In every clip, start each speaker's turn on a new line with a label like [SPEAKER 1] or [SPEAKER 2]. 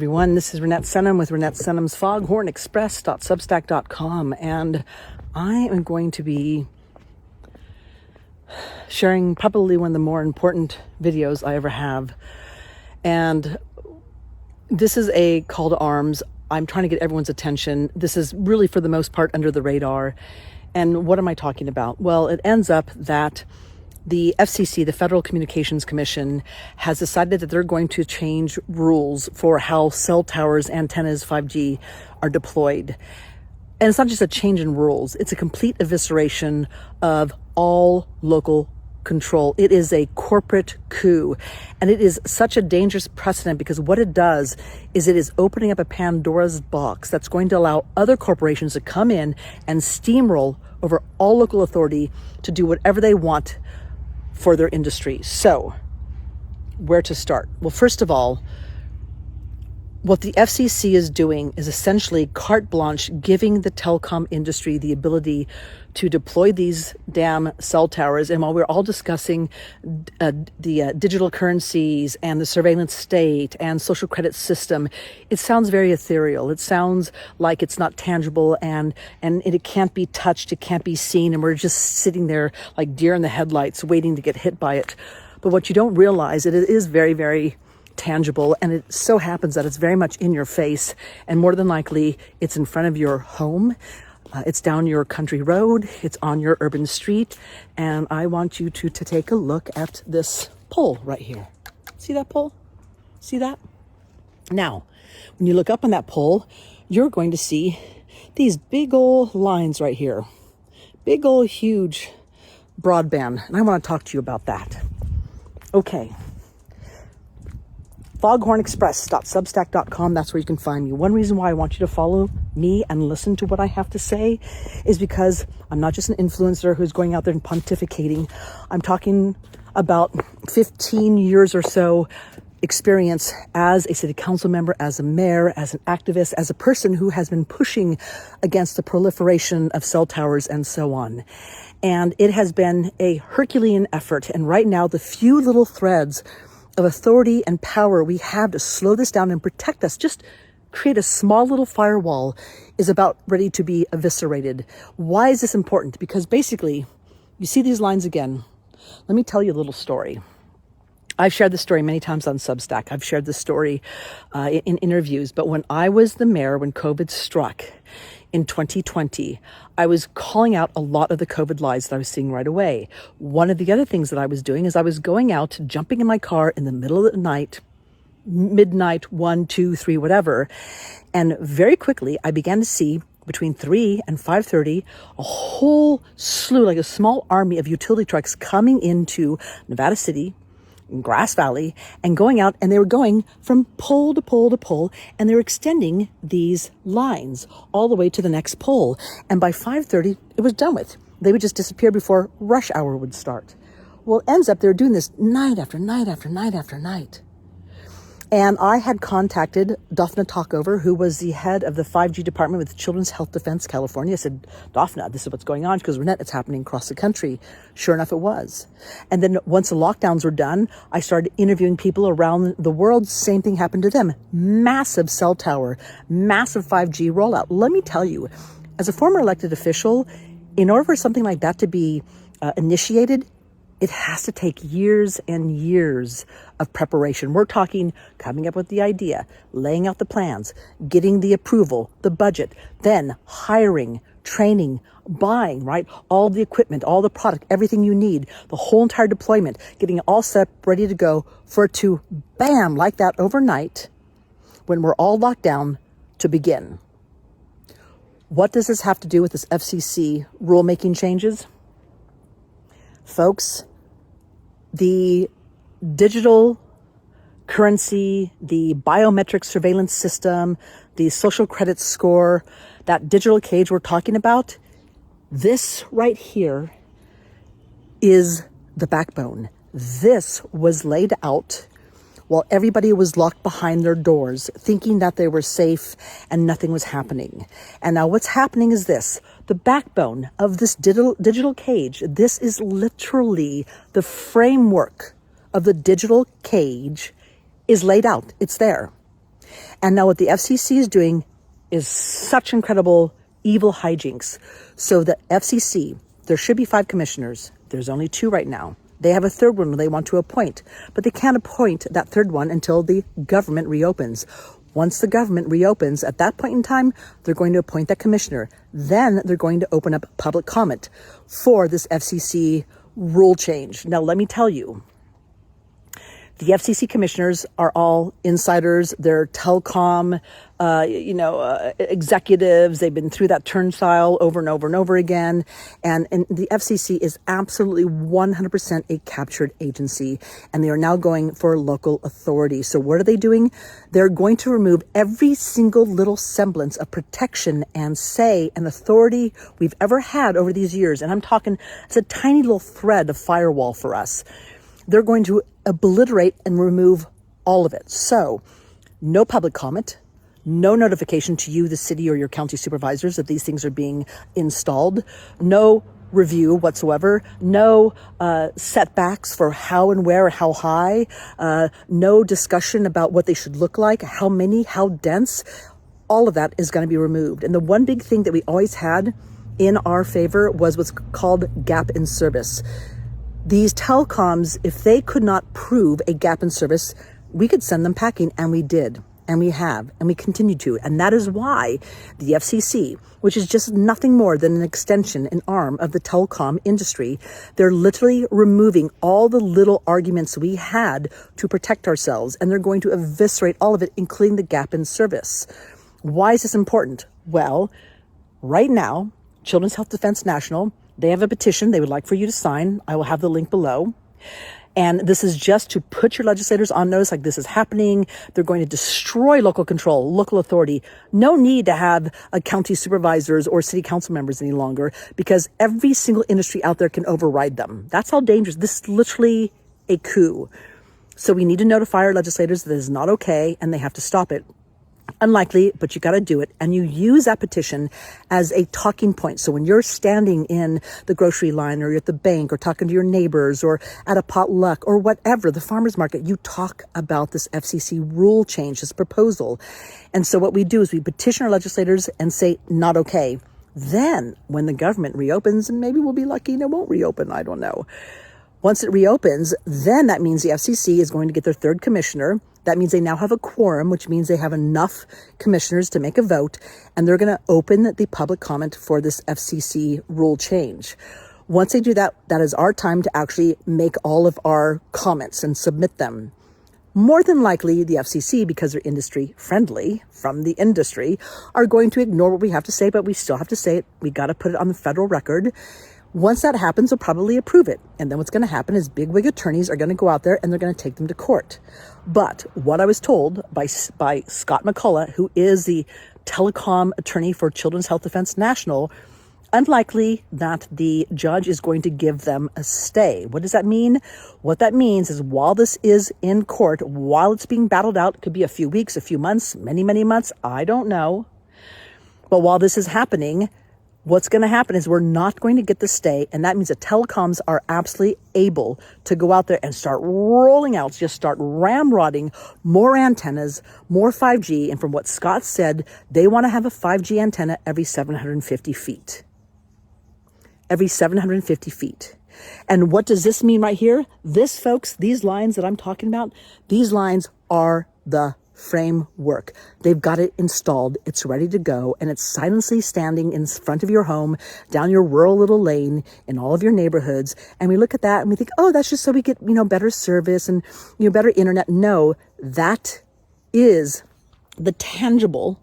[SPEAKER 1] Everyone, this is Renette Senum with Renette Senum's FoghornExpress.substack.com, and I am going to be sharing probably one of the more important videos I ever have. And this is a call to arms. I'm trying to get everyone's attention. This is really, for the most part, under the radar. And what am I talking about? Well, it ends up that the FCC, the Federal Communications Commission, has decided that they're going to change rules for how cell towers, antennas, 5G are deployed. And it's not just a change in rules, it's a complete evisceration of all local control. It is a corporate coup. And it is such a dangerous precedent because what it does is it is opening up a Pandora's box that's going to allow other corporations to come in and steamroll over all local authority to do whatever they want for their industry. So, where to start? Well, first of all, what the FCC is doing is essentially carte blanche, giving the telecom industry the ability to deploy these damn cell towers. And while we're all discussing the digital currencies and the surveillance state and social credit system, it sounds very ethereal. It sounds like it's not tangible and it can't be touched, it can't be seen, and we're just sitting there like deer in the headlights waiting to get hit by it. But what you don't realize, it is very, very tangible, and it so happens that it's very much in your face, and more than likely it's in front of your home, it's down your country road, it's on your urban street. And I want you to take a look at this pole right here. See that pole? See that? Now, when you look up on that pole, you're going to see these big old lines right here, big old huge broadband, and I want to talk to you about that. Okay. FoghornExpress.substack.com. That's where you can find me. One reason why I want you to follow me and listen to what I have to say is because I'm not just an influencer who's going out there and pontificating. I'm talking about 15 years or so experience as a city council member, as a mayor, as an activist, as a person who has been pushing against the proliferation of cell towers and so on. And it has been a Herculean effort. And right now, the few little threads of authority and power we have to slow this down and protect us, just create a small little firewall, is about ready to be eviscerated. Why is this important? Because basically, you see these lines again. Let me tell you a little story. I've shared this story many times on Substack. I've shared this story in interviews. But when I was the mayor, when COVID struck in 2020, I was calling out a lot of the COVID lies that I was seeing right away. One of the other things that I was doing is I was going out, jumping in my car in the middle of the night, midnight, 1, 2, 3, whatever. And very quickly, I began to see between 3 and 5:30, a whole slew, like a small army of utility trucks coming into Nevada City, in Grass Valley, and going out, and they were going from pole to pole to pole, and they were extending these lines all the way to the next pole. And by 5:30, it was done with. They would just disappear before rush hour would start. Well, it ends up they're doing this night after night after night after night. And I had contacted Daphna Talkover, who was the head of the 5G department with Children's Health Defense California. I said, Daphna, this is what's going on, because Renette, it's happening across the country. Sure enough, it was. And then once the lockdowns were done, I started interviewing people around the world. Same thing happened to them. Massive cell tower, massive 5G rollout. Let me tell you, as a former elected official, in order for something like that to be initiated, it has to take years and years of preparation. We're talking coming up with the idea, laying out the plans, getting the approval, the budget, then hiring, training, buying, right? All the equipment, all the product, everything you need, the whole entire deployment, getting it all set up, ready to go for it to, bam, like that overnight, when we're all locked down, to begin. What does this have to do with this FCC rulemaking changes? Folks, the digital currency, the biometric surveillance system, the social credit score, that digital cage we're talking about, this right here is the backbone. This was laid out while everybody was locked behind their doors, thinking that they were safe and nothing was happening. And now what's happening is this. The backbone of this digital cage, this is literally the framework of the digital cage is laid out. It's there. And now what the FCC is doing is such incredible evil hijinks. So the FCC, there should be 5 commissioners. There's only 2 right now. They have a third one they want to appoint, but they can't appoint that third one until the government reopens. Once the government reopens, at that point in time, they're going to appoint that commissioner. Then they're going to open up public comment for this FCC rule change. Now, let me tell you, the FCC commissioners are all insiders. They're telecom, executives. They've been through that turnstile over and over and over again. And the FCC is absolutely 100% a captured agency. And they are now going for local authority. So what are they doing? They're going to remove every single little semblance of protection and say and authority we've ever had over these years. And I'm talking, it's a tiny little thread of firewall for us. They're going to obliterate and remove all of it. So no public comment, no notification to you, the city or your county supervisors that these things are being installed, no review whatsoever, no setbacks for how and where, how high, no discussion about what they should look like, how many, how dense. All of that is going to be removed. And the one big thing that we always had in our favor was what's called gap in service. These telecoms, if they could not prove a gap in service, we could send them packing, and we did, and we have, and we continue to. And that is why the FCC, which is just nothing more than an extension, an arm of the telecom industry, they're literally removing all the little arguments we had to protect ourselves, and they're going to eviscerate all of it, including the gap in service. Why is this important? Well, right now, Children's Health Defense National, they have a petition they would like for you to sign. I will have the link below. And this is just to put your legislators on notice, like this is happening. They're going to destroy local control, local authority. No need to have county supervisors or city council members any longer, because every single industry out there can override them. That's how dangerous. This is literally a coup. So we need to notify our legislators that this is not okay and they have to stop it. Unlikely, but you got to do it. And you use that petition as a talking point. So when you're standing in the grocery line or you're at the bank or talking to your neighbors or at a potluck or whatever, the farmer's market, you talk about this FCC rule change, this proposal. And so what we do is we petition our legislators and say, not okay. Then when the government reopens, and maybe we'll be lucky and it won't reopen, I don't know. Once it reopens, then that means the FCC is going to get their third commissioner. That means they now have a quorum, which means they have enough commissioners to make a vote, and they're going to open the public comment for this FCC rule change. Once they do that, that is our time to actually make all of our comments and submit them. More than likely, the FCC, because they're industry friendly from the industry, are going to ignore what we have to say, but we still have to say it. We got to put it on the federal record. Once that happens, they'll probably approve it. And then what's going to happen is bigwig attorneys are going to go out there and they're going to take them to court. But what I was told by Scott McCullough, who is the telecom attorney for Children's Health Defense National, unlikely that the judge is going to give them a stay. What does that mean? What that means is while this is in court, while it's being battled out, it could be a few weeks, a few months, many, many months, I don't know. But while this is happening, what's going to happen is we're not going to get the stay, and that means the telecoms are absolutely able to go out there and start rolling out, just start ramrodding more antennas, more 5G, and from what Scott said, they want to have a 5G antenna every 750 feet. Every 750 feet. And what does this mean right here? This, folks, these lines that I'm talking about, these lines are the framework. They've got it installed. It's ready to go. And it's silently standing in front of your home, down your rural little lane in all of your neighborhoods. And we look at that and we think, oh, that's just so we get, better service and, better internet. No, that is the tangible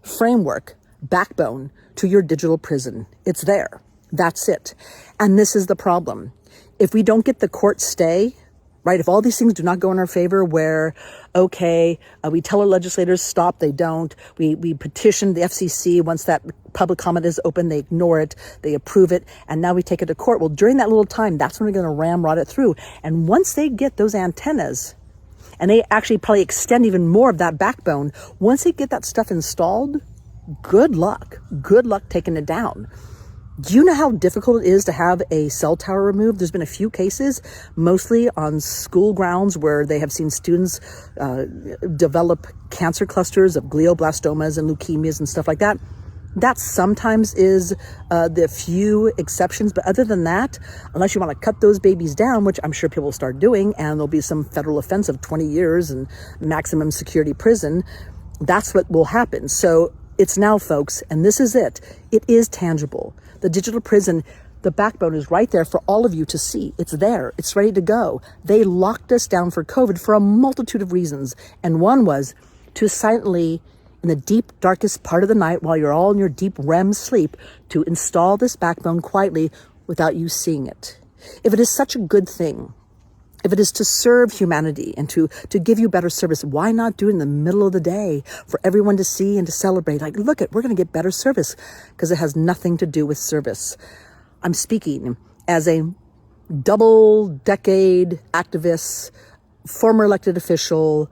[SPEAKER 1] framework, backbone to your digital prison. It's there. That's it. And this is the problem. If we don't get the court stay, right? If all these things do not go in our favor, where, okay, we tell our legislators stop, they don't. We petition the FCC. Once that public comment is open, they ignore it, they approve it, and now we take it to court. Well, during that little time, that's when we're going to ramrod it through. And once they get those antennas, and they actually probably extend even more of that backbone, once they get that stuff installed, good luck taking it down. Do you know how difficult it is to have a cell tower removed? There's been a few cases, mostly on school grounds, where they have seen students develop cancer clusters of glioblastomas and leukemias and stuff like that. That sometimes is the few exceptions. But other than that, unless you want to cut those babies down, which I'm sure people will start doing, and there'll be some federal offense of 20 years and maximum security prison, that's what will happen. So it's now, folks, and this is it. It is tangible. The digital prison, the backbone is right there for all of you to see. It's there. It's ready to go. They locked us down for COVID for a multitude of reasons. And one was to silently, in the deep, darkest part of the night, while you're all in your deep REM sleep, to install this backbone quietly without you seeing it. If it is such a good thing, if it is to serve humanity and to give you better service, why not do it in the middle of the day for everyone to see and to celebrate? Like, look we're going to get better service, because it has nothing to do with service. I'm speaking as a double-decade activist, former elected official,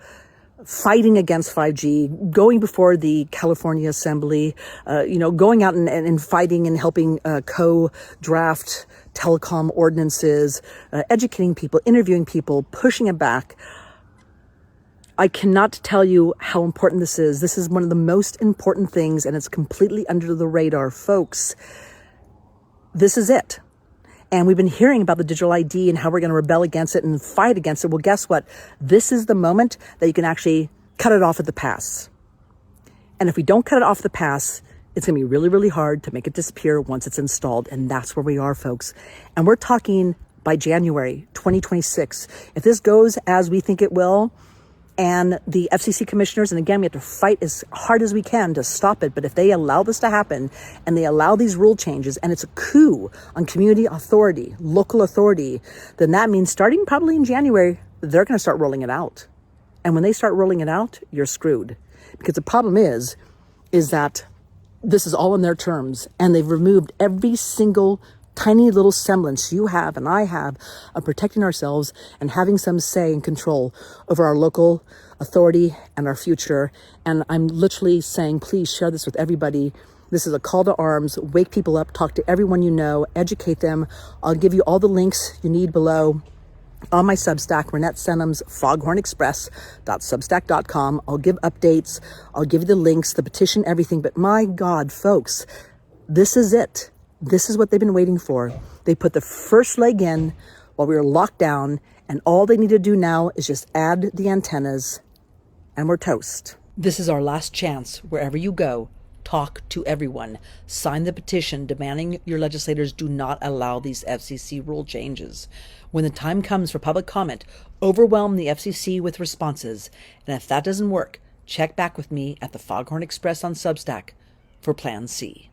[SPEAKER 1] fighting against 5G, going before the California Assembly, going out and fighting and helping co-draft telecom ordinances, educating people, interviewing people, pushing it back. I cannot tell you how important this is. This is one of the most important things, and it's completely under the radar, folks. This is it. And we've been hearing about the digital ID and how we're going to rebel against it and fight against it. Well, guess what? This is the moment that you can actually cut it off at the pass. And if we don't cut it off the pass, it's going to be really, really hard to make it disappear once it's installed. And that's where we are, folks. And we're talking by January 2026. If this goes as we think it will, and the FCC commissioners, and again, we have to fight as hard as we can to stop it. But if they allow this to happen and they allow these rule changes, and it's a coup on community authority, local authority, then that means starting probably in January, they're going to start rolling it out. And when they start rolling it out, you're screwed. Because the problem is that this is all in their terms, and they've removed every single tiny little semblance you have and I have of protecting ourselves and having some say and control over our local authority and our future. And I'm literally saying, please share this with everybody. This is a call to arms. Wake people up, talk to everyone you know, educate them. I'll give you all the links you need below on my Substack, Renette Senums, foghornexpress.substack.com. I'll give updates. I'll give you the links, the petition, everything. But my God, folks, this is it. This is what they've been waiting for. They put the first leg in while we were locked down, and all they need to do now is just add the antennas, and we're toast. This is our last chance. Wherever you go, talk to everyone. Sign the petition demanding your legislators do not allow these FCC rule changes. When the time comes for public comment, overwhelm the FCC with responses. And if that doesn't work, check back with me at the Foghorn Express on Substack for Plan C.